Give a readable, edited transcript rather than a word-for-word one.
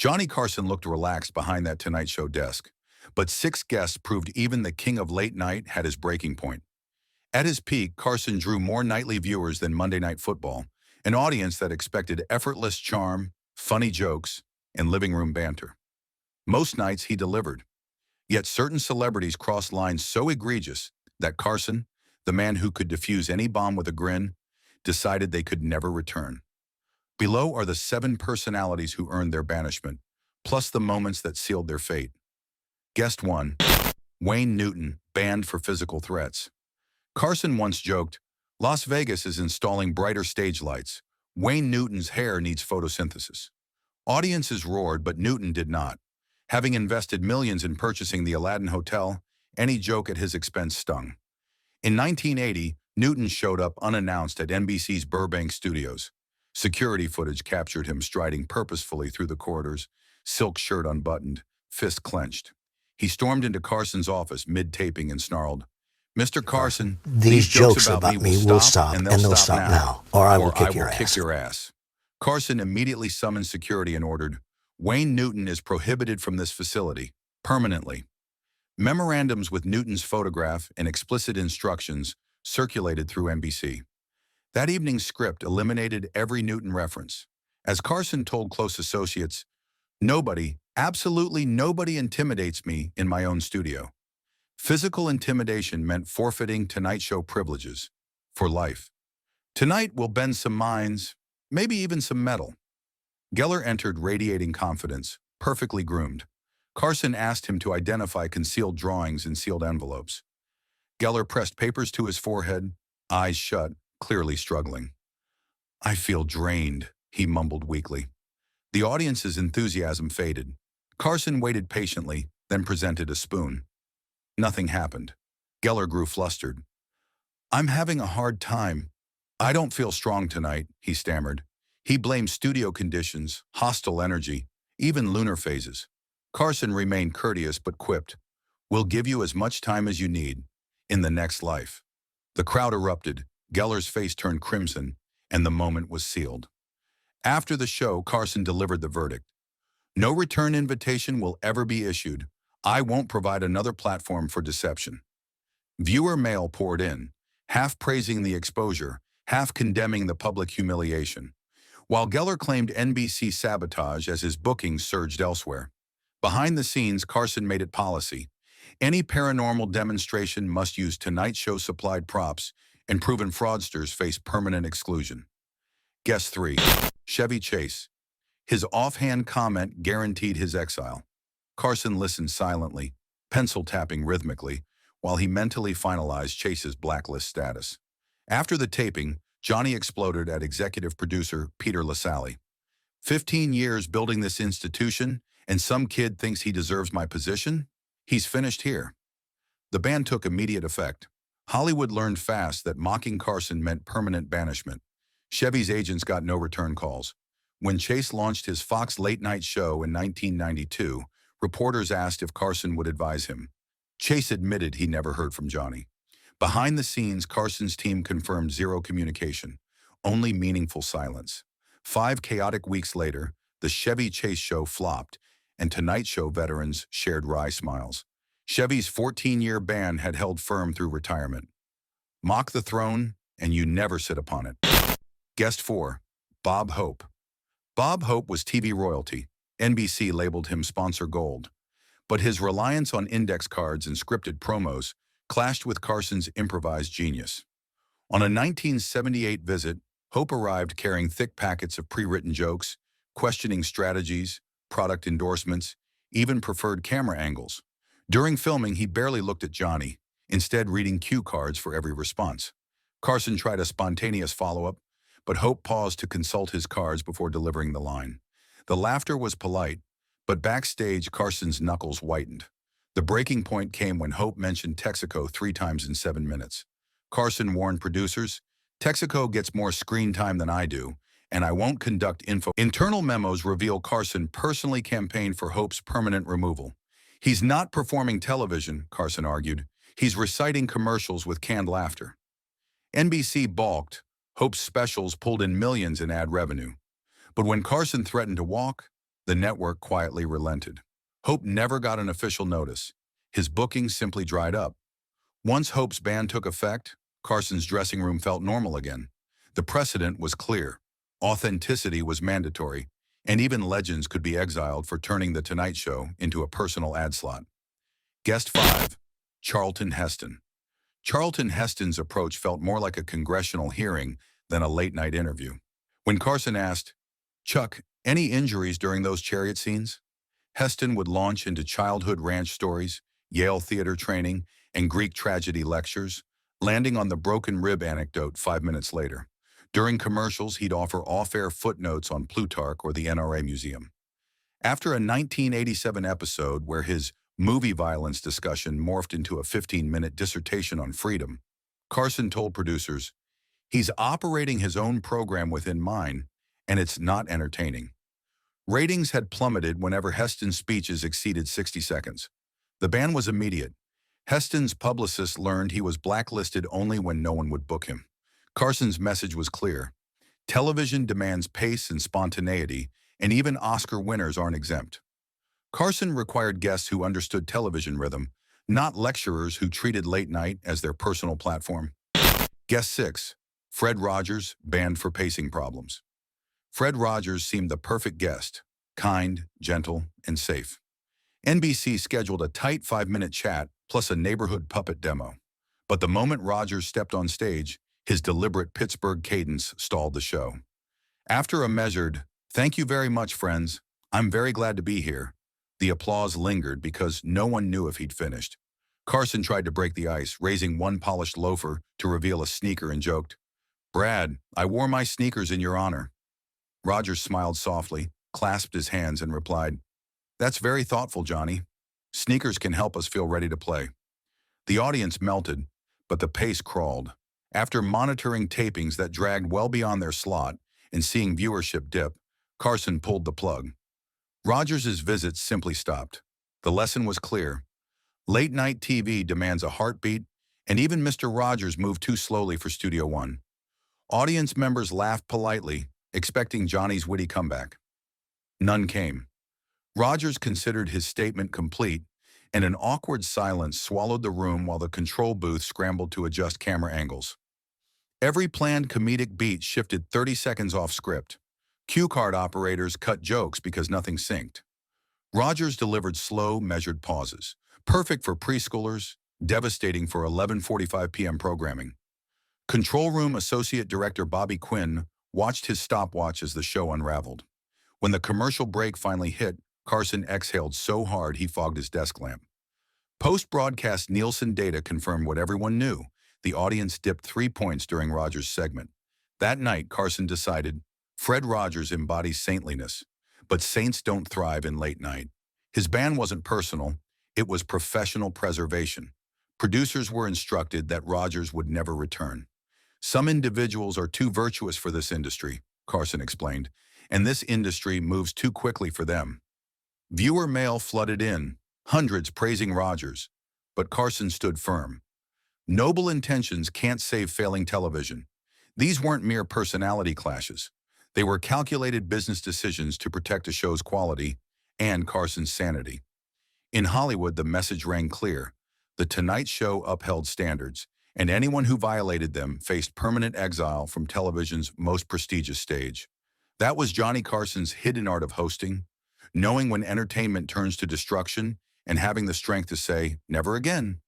Johnny Carson looked relaxed behind that Tonight Show desk, but 6 guests proved even the king of late night had his breaking point. At his peak, Carson drew more nightly viewers than Monday Night Football, an audience that expected effortless charm, funny jokes, and living room banter. Most nights he delivered. Yet certain celebrities crossed lines so egregious that Carson, the man who could defuse any bomb with a grin, decided they could never return. Below are the 7 personalities who earned their banishment, plus the moments that sealed their fate. Guest 1. Wayne Newton, banned for physical threats. Carson once joked, "Las Vegas is installing brighter stage lights. Wayne Newton's hair needs photosynthesis." Audiences roared, but Newton did not. Having invested millions in purchasing the Aladdin Hotel, any joke at his expense stung. In 1980, Newton showed up unannounced at NBC's Burbank studios. Security footage captured him striding purposefully through the corridors, silk shirt unbuttoned, fist clenched. He stormed into Carson's office mid-taping and snarled, "Mr. Carson, these jokes about me will stop, and they'll stop now, or I will kick your ass." Carson immediately summoned security and ordered, "Wayne Newton is prohibited from this facility, permanently." Memorandums with Newton's photograph and explicit instructions circulated through NBC. That evening's script eliminated every Newton reference. As Carson told close associates, "Nobody, absolutely nobody intimidates me in my own studio." Physical intimidation meant forfeiting Tonight Show privileges for life. "Tonight we'll bend some minds, maybe even some metal." Geller entered radiating confidence, perfectly groomed. Carson asked him to identify concealed drawings in sealed envelopes. Geller pressed papers to his forehead, eyes shut, clearly struggling. "I feel drained," he mumbled weakly. The audience's enthusiasm faded. Carson waited patiently, then presented a spoon. Nothing happened. Geller grew flustered. "I'm having a hard time. I don't feel strong tonight," he stammered. He blamed studio conditions, hostile energy, even lunar phases. Carson remained courteous but quipped, "We'll give you as much time as you need, in the next life." The crowd erupted. Geller's face turned crimson, and the moment was sealed. After the show, Carson delivered the verdict. "No return invitation will ever be issued. I won't provide another platform for deception." Viewer mail poured in, half praising the exposure, half condemning the public humiliation. While Geller claimed NBC sabotage as his bookings surged elsewhere. Behind the scenes, Carson made it policy. Any paranormal demonstration must use Tonight Show supplied props, and proven fraudsters face permanent exclusion. Guest 3. Chevy Chase. His offhand comment guaranteed his exile. Carson listened silently, pencil tapping rhythmically, while he mentally finalized Chase's blacklist status. After the taping, Johnny exploded at executive producer Peter LaSalle. 15 years building this institution, and some kid thinks he deserves my position? He's finished here." The ban took immediate effect. Hollywood learned fast that mocking Carson meant permanent banishment. Chevy's agents got no return calls. When Chase launched his Fox late-night show in 1992, reporters asked if Carson would advise him. Chase admitted he never heard from Johnny. Behind the scenes, Carson's team confirmed zero communication, only meaningful silence. 5 chaotic weeks later, the Chevy Chase show flopped, and Tonight Show veterans shared wry smiles. Chevy's 14-year ban had held firm through retirement. Mock the throne, and you never sit upon it. Guest 4. Bob Hope. Bob Hope was TV royalty. NBC labeled him sponsor gold. But his reliance on index cards and scripted promos clashed with Carson's improvised genius. On a 1978 visit, Hope arrived carrying thick packets of pre-written jokes, questioning strategies, product endorsements, even preferred camera angles. During filming, he barely looked at Johnny, instead reading cue cards for every response. Carson tried a spontaneous follow-up, but Hope paused to consult his cards before delivering the line. The laughter was polite, but backstage, Carson's knuckles whitened. The breaking point came when Hope mentioned Texaco 3 times in 7 minutes. Carson warned producers, "Texaco gets more screen time than I do, and I won't conduct info." Internal memos reveal Carson personally campaigned for Hope's permanent removal. "He's not performing television," Carson argued. "He's reciting commercials with canned laughter." NBC balked. Hope's specials pulled in millions in ad revenue. But when Carson threatened to walk, The network quietly relented. Hope never got an official notice. His bookings simply dried up. Once Hope's ban took effect, Carson's dressing room felt normal again. The precedent was clear. Authenticity was mandatory, and even legends could be exiled for turning The Tonight Show into a personal ad slot. Guest 5, Charlton Heston. Charlton Heston's approach felt more like a congressional hearing than a late-night interview. When Carson asked, "Chuck, any injuries during those chariot scenes?" Heston would launch into childhood ranch stories, Yale theater training, and Greek tragedy lectures, landing on the broken rib anecdote 5 minutes later. During commercials, he'd offer off-air footnotes on Plutarch or the NRA Museum. After a 1987 episode where his movie violence discussion morphed into a 15-minute dissertation on freedom, Carson told producers, "He's operating his own program within mine, and it's not entertaining." Ratings had plummeted whenever Heston's speeches exceeded 60 seconds. The ban was immediate. Heston's publicists learned he was blacklisted only when no one would book him. Carson's message was clear. Television demands pace and spontaneity, and even Oscar winners aren't exempt. Carson required guests who understood television rhythm, not lecturers who treated late night as their personal platform. Guest 6, Fred Rogers, banned for pacing problems. Fred Rogers seemed the perfect guest, kind, gentle, and safe. NBC scheduled a tight 5-minute chat plus a neighborhood puppet demo. But the moment Rogers stepped on stage, his deliberate Pittsburgh cadence stalled the show. After a measured, "Thank you very much, friends. I'm very glad to be here," the applause lingered because no one knew if he'd finished. Carson tried to break the ice, raising one polished loafer to reveal a sneaker and joked, "Brad, I wore my sneakers in your honor." Rogers smiled softly, clasped his hands, and replied, "That's very thoughtful, Johnny. Sneakers can help us feel ready to play." The audience melted, but the pace crawled. After monitoring tapings that dragged well beyond their slot and seeing viewership dip, Carson pulled the plug. Rogers' visits simply stopped. The lesson was clear. Late-night TV demands a heartbeat, and even Mr. Rogers moved too slowly for Studio One. Audience members laughed politely, expecting Johnny's witty comeback. None came. Rogers considered his statement complete, and an awkward silence swallowed the room while the control booth scrambled to adjust camera angles. Every planned comedic beat shifted 30 seconds off script. Cue card operators cut jokes because nothing synced. Rogers delivered slow, measured pauses, perfect for preschoolers, devastating for 11:45 p.m. programming. Control room associate director Bobby Quinn watched his stopwatch as the show unraveled. When the commercial break finally hit, Carson exhaled so hard he fogged his desk lamp. Post-broadcast Nielsen data confirmed what everyone knew. The audience dipped 3 points during Rogers' segment. That night, Carson decided, Fred Rogers embodies saintliness, but saints don't thrive in late night. His ban wasn't personal, it was professional preservation. Producers were instructed that Rogers would never return. "Some individuals are too virtuous for this industry," Carson explained, "and this industry moves too quickly for them." Viewer mail flooded in, hundreds praising Rogers, but Carson stood firm. Noble intentions can't save failing television. These weren't mere personality clashes. They were calculated business decisions to protect a show's quality and Carson's sanity. In Hollywood, the message rang clear. The Tonight Show upheld standards, and anyone who violated them faced permanent exile from television's most prestigious stage. That was Johnny Carson's hidden art of hosting, knowing when entertainment turns to destruction and having the strength to say, "Never again."